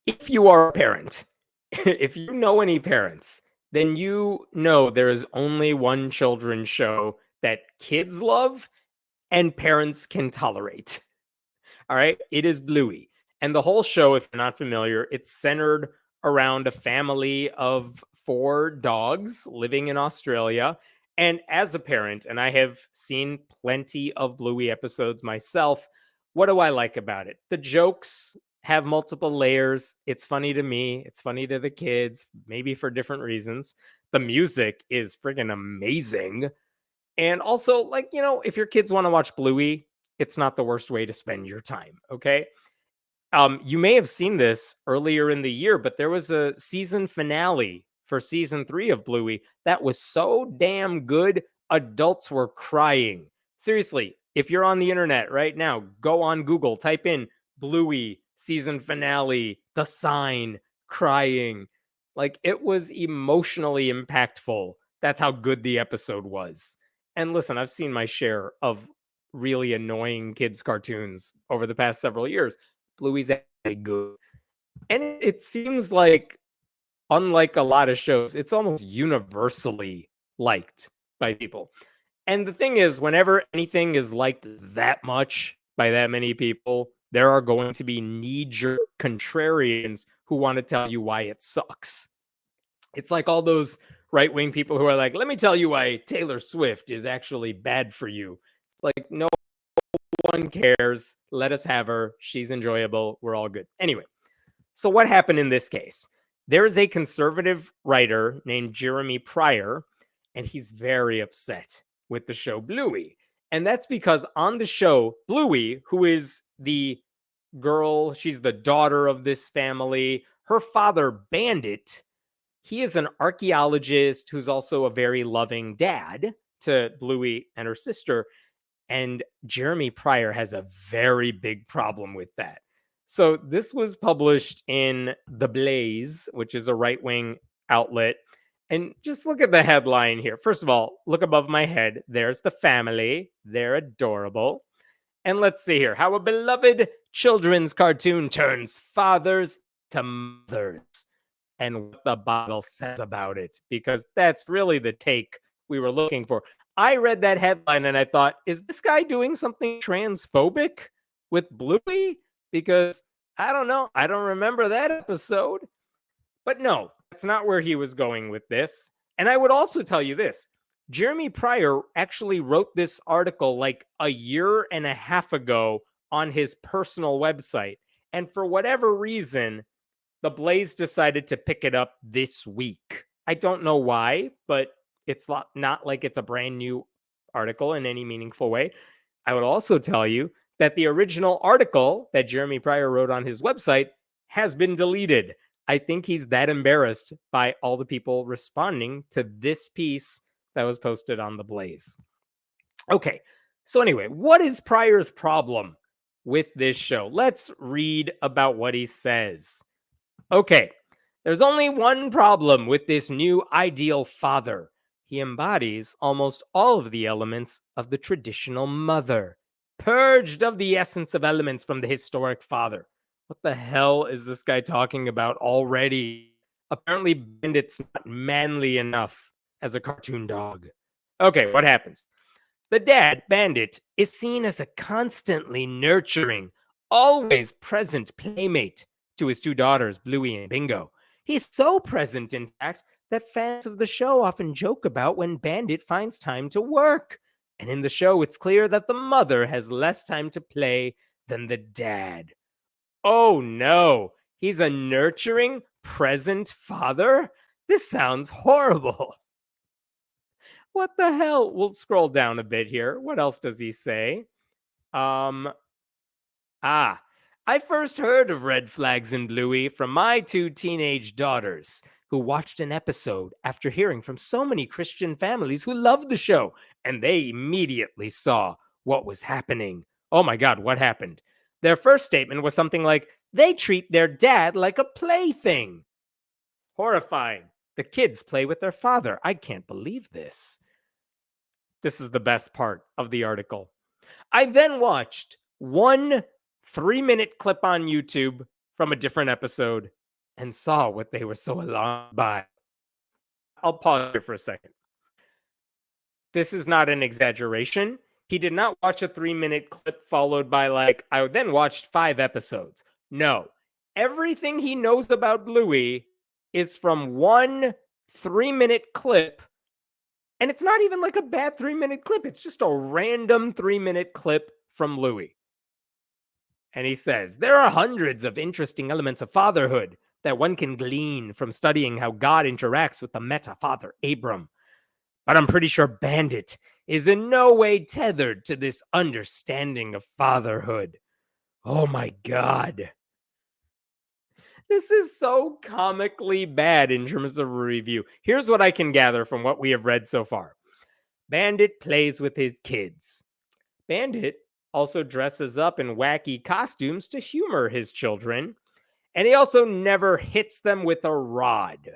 If you are a parent, if you know any parents, then you know there is only one children's show that kids love and parents can tolerate. All right. It is Bluey. And the whole show, if you're not familiar, it's centered around a family of 4 dogs living in Australia. And as a parent, and I have seen plenty of Bluey episodes myself, what do I like about it? The jokes have multiple layers. It's funny to me, it's funny to the kids, maybe for different reasons. The music is friggin' amazing. And also, like, if your kids want to watch Bluey, it's not the worst way to spend your time. Okay. You may have seen this earlier in the year, but there was a season finale for season 3 of Bluey that was so damn good. Adults were crying. Seriously, if you're on the internet right now, go on Google, type in Bluey season finale, The Sign, crying. Like, it was emotionally impactful. That's how good the episode was. And listen, I've seen my share of really annoying kids' cartoons over the past several years. Bluey's actually good. And it seems like, unlike a lot of shows, it's almost universally liked by people. And the thing is, whenever anything is liked that much by that many people, there are going to be knee-jerk contrarians who want to tell you why it sucks. It's like all those right-wing people who are like, let me tell you why Taylor Swift is actually bad for you. It's like, no one cares. Let us have her. She's enjoyable. We're all good. Anyway, so what happened in this case? There is a conservative writer named Jeremy Pryor, and he's very upset with the show Bluey. And that's because on the show, Bluey, who is the girl, she's the daughter of this family, her father, Bandit, he is an archaeologist who's also a very loving dad to Bluey and her sister. And Jeremy Pryor has a very big problem with that. So this was published in The Blaze, which is a right-wing outlet. And just look at the headline here. First of all, look above my head. There's the family. They're adorable. And let's see here how a beloved children's cartoon turns fathers to mothers, and what the bottle says about it, because that's really the take we were looking for. I read that headline and I thought, is this guy doing something transphobic with Bluey? Because I don't know. I don't remember that episode. But no, that's not where he was going with this. And I would also tell you this. Jeremy Pryor actually wrote this article like a year and a half ago on his personal website. And for whatever reason, the Blaze decided to pick it up this week. I don't know why, but it's not like it's a brand new article in any meaningful way. I would also tell you that the original article that Jeremy Pryor wrote on his website has been deleted. I think he's that embarrassed by all the people responding to this piece that was posted on the Blaze. Okay, so anyway, what is Pryor's problem with this show? Let's read about what he says. Okay, there's only one problem with this new ideal father. He embodies almost all of the elements of the traditional mother, purged of the essence of elements from the historic father. What the hell is this guy talking about already? Apparently, Bandit's not manly enough as a cartoon dog. Okay, what happens? The dad, Bandit, is seen as a constantly nurturing, always present playmate to his 2 daughters, Bluey and Bingo. He's so present, in fact, that fans of the show often joke about when Bandit finds time to work. And in the show, it's clear that the mother has less time to play than the dad. Oh no, he's a nurturing, present father? This sounds horrible. What the hell? We'll scroll down a bit here. What else does he say? Um, I first heard of red flags in Bluey from my 2 teenage daughters, who watched an episode after hearing from so many Christian families who loved the show, and they immediately saw what was happening. Oh my God, what happened? Their first statement was something like, they treat their dad like a plaything. Horrifying. The kids play with their father. I can't believe this. This is the best part of the article. I then watched one 3-minute clip on YouTube from a different episode and saw what they were so alarmed by. I'll pause here for a second. This is not an exaggeration. He did not watch a 3-minute clip followed by, like, I then watched 5 episodes. No. Everything he knows about Bluey is from one 3-minute clip. And it's not even like a bad 3-minute clip. It's just a random 3-minute clip from Bluey. And he says, there are hundreds of interesting elements of fatherhood that one can glean from studying how God interacts with the meta father, Abram. But I'm pretty sure Bandit is in no way tethered to this understanding of fatherhood. Oh my God. This is so comically bad in terms of a review. Here's what I can gather from what we have read so far. Bandit plays with his kids. Bandit also dresses up in wacky costumes to humor his children. And he also never hits them with a rod.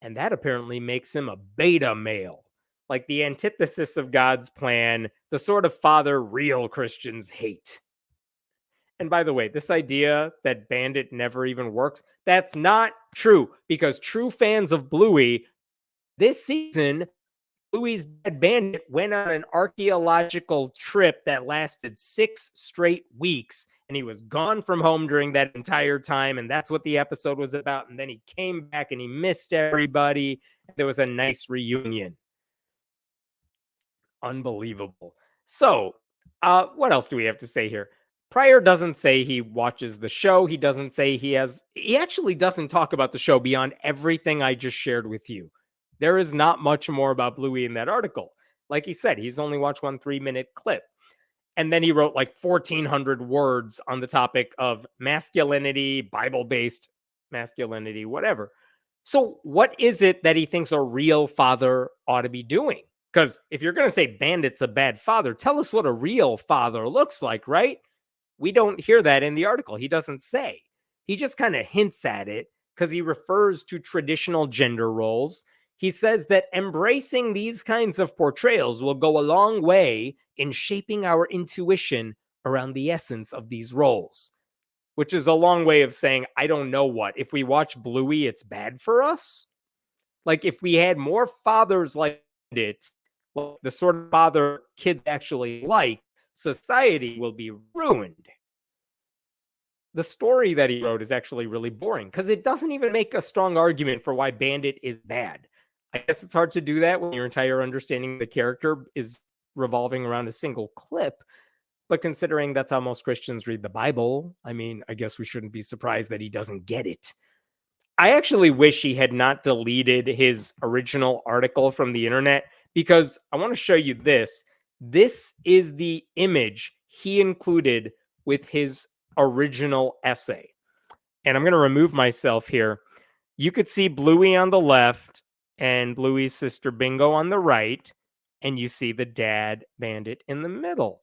And that apparently makes him a beta male, like the antithesis of God's plan, the sort of father real Christians hate. And by the way, this idea that Bandit never even works, that's not true, because true fans of Bluey, this season, Bluey's dead Bandit went on an archaeological trip that lasted 6 straight weeks, and he was gone from home during that entire time, and that's what the episode was about. And then he came back and he missed everybody. There was a nice reunion. Unbelievable. So, what else do we have to say here? Pryor doesn't say he watches the show. He doesn't say he actually doesn't talk about the show beyond everything I just shared with you. There is not much more about Bluey in that article. Like he said, he's only watched one 3-minute clip. And then he wrote like 1,400 words on the topic of masculinity, Bible-based masculinity, whatever. So what is it that he thinks a real father ought to be doing? Because if you're going to say Bandit's a bad father, tell us what a real father looks like, right? We don't hear that in the article. He doesn't say. He just kind of hints at it because he refers to traditional gender roles. He says that embracing these kinds of portrayals will go a long way in shaping our intuition around the essence of these roles, which is a long way of saying, I don't know what. If we watch Bluey, it's bad for us. Like if we had more fathers like it, like the sort of father kids actually like, society will be ruined. The story that he wrote is actually really boring because it doesn't even make a strong argument for why Bandit is bad. I guess it's hard to do that when your entire understanding of the character is revolving around a single clip. But considering that's how most Christians read the Bible, I mean, I guess we shouldn't be surprised that he doesn't get it. I actually wish he had not deleted his original article from the internet because I want to show you this. This is the image he included with his original essay. And I'm going to remove myself here. You could see Bluey on the left and Bluey's sister Bingo on the right. And you see the dad Bandit in the middle.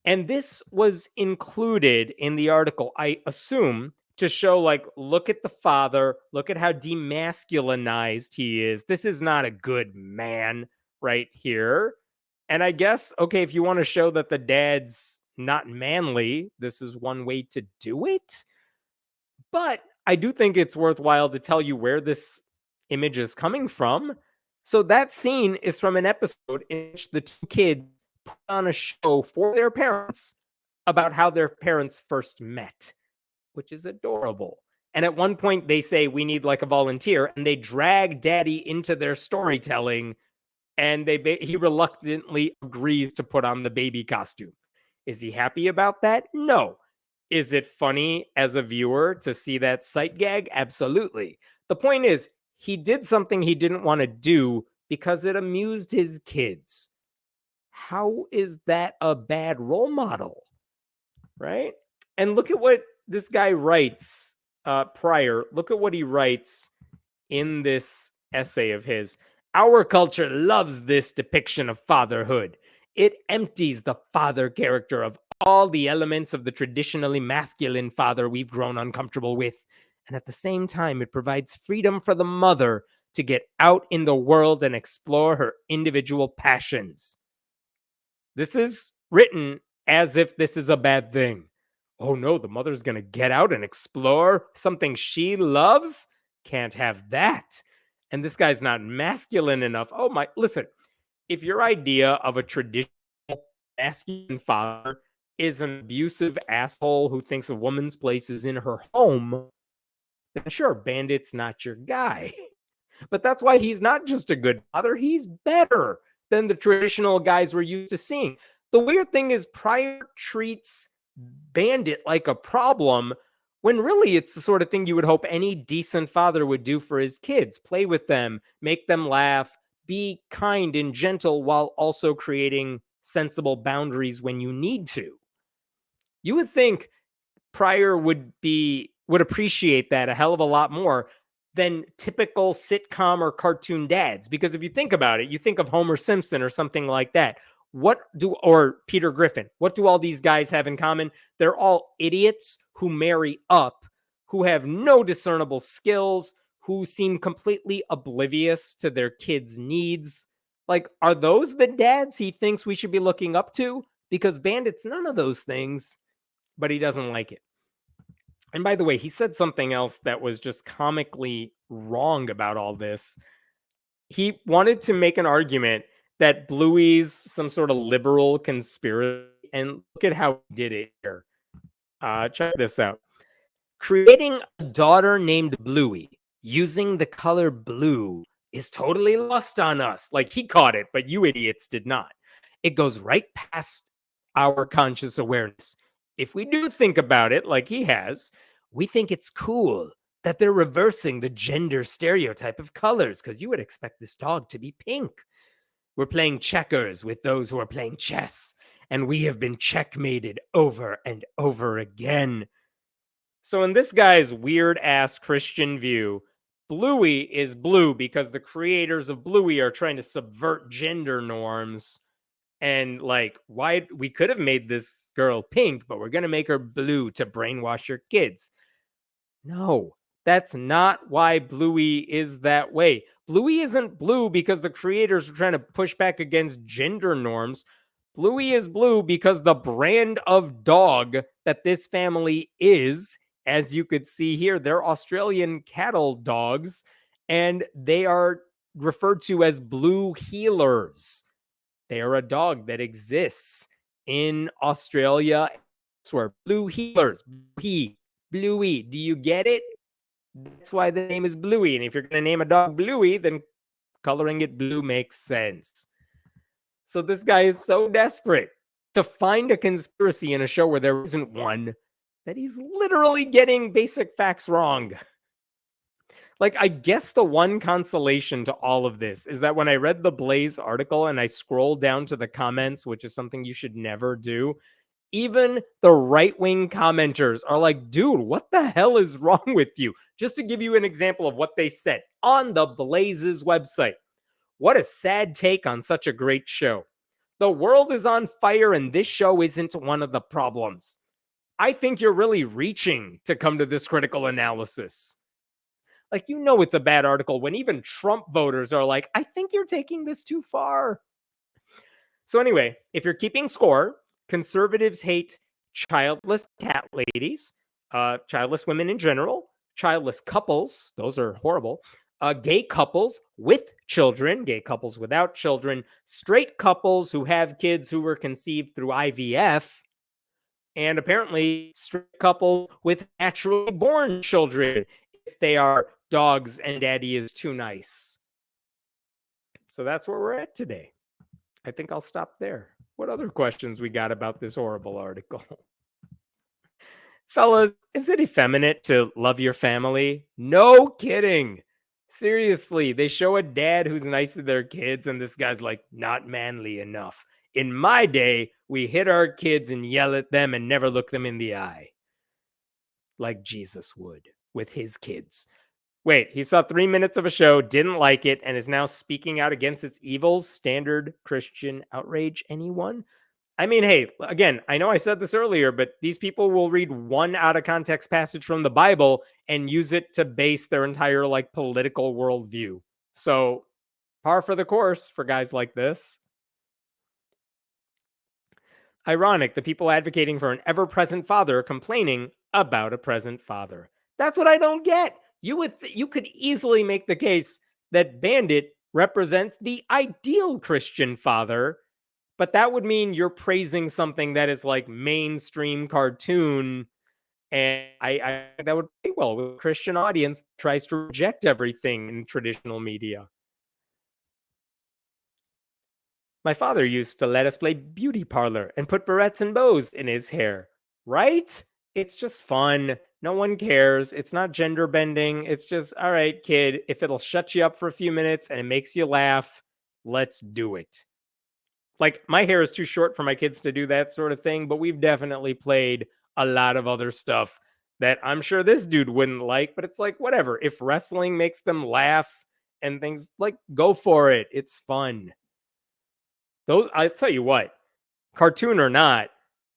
And this was included in the article, I assume, to show, like, look at the father, look at how demasculinized he is. This is not a good man right here. And I guess, okay, if you want to show that the dad's not manly, this is one way to do it. But I do think it's worthwhile to tell you where this image is coming from. So that scene is from an episode in which the two kids put on a show for their parents about how their parents first met, which is adorable. And at one point they say, we need like a volunteer, and they drag daddy into their storytelling, and he reluctantly agrees to put on the baby costume. Is he happy about that? No. Is it funny as a viewer to see that sight gag? Absolutely. The point is, he did something he didn't want to do because it amused his kids. How is that a bad role model? Right? And look at what this guy writes, Pryor. Look at what he writes in this essay of his. Our culture loves this depiction of fatherhood. It empties the father character of all the elements of the traditionally masculine father we've grown uncomfortable with. And at the same time, it provides freedom for the mother to get out in the world and explore her individual passions. This is written as if this is a bad thing. Oh no, the mother's going to get out and explore something she loves? Can't have that. And this guy's not masculine enough. Oh my, listen, if your idea of a traditional masculine father is an abusive asshole who thinks a woman's place is in her home, then sure, Bandit's not your guy. But that's why he's not just a good father, he's better than the traditional guys we're used to seeing. The weird thing is, Pryor treats Bandit like a problem when really it's the sort of thing you would hope any decent father would do for his kids: play with them, make them laugh, be kind and gentle while also creating sensible boundaries when you need to. You would think Pryor would appreciate that a hell of a lot more than typical sitcom or cartoon dads. Because if you think about it, you think of Homer Simpson or something like that. Or Peter Griffin, what do all these guys have in common? They're all idiots who marry up, who have no discernible skills, who seem completely oblivious to their kids' needs. Like, are those the dads he thinks we should be looking up to? Because Bandit's none of those things, but he doesn't like it. And by the way, he said something else that was just comically wrong about all this. He wanted to make an argument that Bluey's some sort of liberal conspiracy, and look at how he did it here. Check this out. Creating a daughter named Bluey using the color blue is totally lost on us. Like, he caught it, but you idiots did not. It goes right past our conscious awareness. If we do think about it like he has, we think it's cool that they're reversing the gender stereotype of colors, because you would expect this dog to be pink. We're playing checkers with those who are playing chess, and we have been checkmated over and over again. So in this guy's weird ass Christian view, Bluey is blue because the creators of Bluey are trying to subvert gender norms. And like, why we could have made this girl pink, but we're going to make her blue to brainwash your kids. No, that's not why Bluey is that way. Bluey isn't blue because the creators are trying to push back against gender norms. Bluey is blue because the brand of dog that this family is, as you could see here, they're Australian cattle dogs, and they are referred to as blue heelers. They are a dog that exists in Australia. Where blue heelers, Bluey. Do you get it? That's why the name is Bluey. And if you're going to name a dog Bluey, then coloring it blue makes sense. So this guy is so desperate to find a conspiracy in a show where there isn't one that he's literally getting basic facts wrong. Like, I guess the one consolation to all of this is that when I read the Blaze article and I scrolled down to the comments, which is something you should never do, even the right-wing commenters are like, dude, what the hell is wrong with you? Just to give you an example of what they said on the Blaze's website. What a sad take on such a great show. The world is on fire and this show isn't one of the problems. I think you're really reaching to come to this critical analysis. Like, you know, it's a bad article when even Trump voters are like, I think you're taking this too far. So anyway, if you're keeping score, conservatives hate childless cat ladies, childless women in general, childless couples, those are horrible, gay couples with children, gay couples without children, straight couples who have kids who were conceived through IVF, and apparently straight couples with naturally born children if they are dogs and daddy is too nice. So that's where we're at today. I think I'll stop there. What other questions we got about this horrible article? Fellas, is it effeminate to love your family? No kidding. Seriously, they show a dad who's nice to their kids, and this guy's like, not manly enough. In my day, we hit our kids and yell at them and never look them in the eye. Like Jesus would with his kids. Wait, he saw 3 minutes of a show, didn't like it, and is now speaking out against its evils. Standard Christian outrage, anyone? I mean, hey, again, I know I said this earlier, but these people will read one out of context passage from the Bible and use it to base their entire like political worldview. So par for the course for guys like this. Ironic, the people advocating for an ever present father complaining about a present father. That's what I don't get. You could easily make the case that Bandit represents the ideal Christian father, but that would mean you're praising something that is like mainstream cartoon. And I think that would play well with a Christian audience that tries to reject everything in traditional media. My father used to let us play beauty parlor and put barrettes and bows in his hair. Right? It's just fun. No one cares. It's not gender bending. It's just, all right, kid, if it'll shut you up for a few minutes and it makes you laugh, let's do it. Like, my hair is too short for my kids to do that sort of thing, but we've definitely played a lot of other stuff that I'm sure this dude wouldn't like, but it's like, whatever. If wrestling makes them laugh and things, like, go for it. It's fun. Those, I'll tell you what, cartoon or not,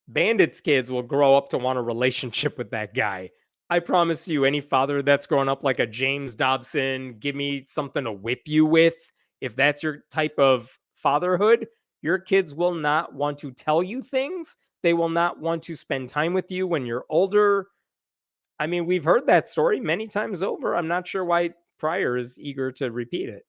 Bandit's kids will grow up to want a relationship with that guy. I promise you, any father that's grown up like a James Dobson, give me something to whip you with, if that's your type of fatherhood, your kids will not want to tell you things. They will not want to spend time with you when you're older. I mean, we've heard that story many times over. I'm not sure why Pryor is eager to repeat it.